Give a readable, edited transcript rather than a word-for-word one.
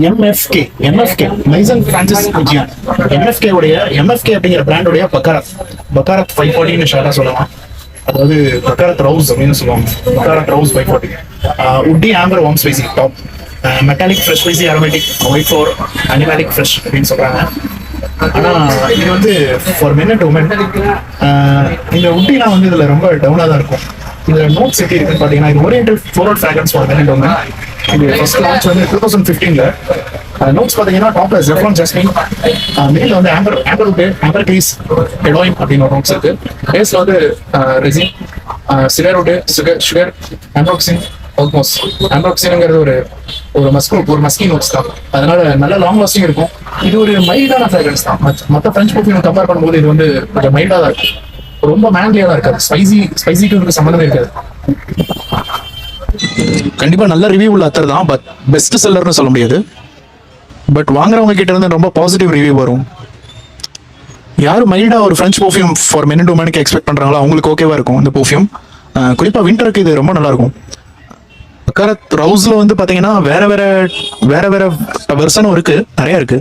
எம்எஃப்கே மைசன் Francis குஜியான். எம்எஃப்கே அப்படிங்கிற பிராண்டோடைய பக்காரத் 540 ஷார்ட்டா சொல்லலாம். அதாவது பக்காரத் ரவுஸ் அப்படின்னு சொல்லுவாங்க. Baccarat Rouge 540. Woody amber warm spicy top, metallic fresh spicy aromatic white floral animalic fresh அப்படின்னு சொல்றாங்க. ஆனா இது வந்து ஃபார் மென் அண்ட் உமன். இந்த உட்டிலாம் வந்து இதுல ரொம்ப டவுனா தான் இருக்கும். இதுல நோட்ஸ் எப்படி இருக்குன்னு பாத்தீங்கன்னா, இது oriental floral fragrance for men and woman. இது ஃபர்ஸ்ட் லான்ச் வந்து 2015ல. நோட்ஸ் பாத்தீங்கன்னா டாப்ல ஜெஃப்ரான் ஜாஸ்மின், மிடில் வந்து ஆம்பர் கிளீஸ் எடோயின் அப்படின்னு ஒரு நோட்ஸ் இருக்கு. பேஸ்ல வந்து ரெசின், சிகரோடு, சுகர், ஆம்ப்ரோக்சின், ஆம்ப்ரோக்சின்ங்கிறது ஒரு மஸ்கி நோட்ஸ் தான். அதனால நல்ல லாங் லாஸ்டிங் இருக்கும். இது ஒரு மைல்டான ஃபிராக்ரன்ஸ் தான். மற்ற ஃப்ரெஞ்ச் பர்ஃப்யூம் கம்பேர் பண்ணும்போது இது வந்து கொஞ்சம் மைல்டா தான் இருக்கும். ரொம்ப மேன்லியா தான் இருக்காது. ஸ்பைசிக்கு இதுக்கு சம்மந்தமே இருக்காது. கண்டிப்பா நல்ல ரிவ்யூ உள்ள அத்தர் தான், பட் பெஸ்ட் செல்லர்னு சொல்ல முடியாது. பட் வாங்குறவங்க கிட்ட இருந்து ரொம்ப பாசிட்டிவ் ரிவ்யூ வரும். யாரும் மைல்டா ஒரு French perfume for men and உமனுக்கு எக்ஸ்பெக்ட் பண்றாங்களோ அவங்களுக்கு ஓகேவா இருக்கும் இந்த பர்ஃப்யூம். குறிப்பா விண்டருக்கு இது ரொம்ப நல்லா இருக்கும். பக்காரத் ரவுஸ்ல வந்து பாத்தீங்கன்னா வேற வேற வெர்ஷனும் இருக்கு, நிறைய இருக்கு.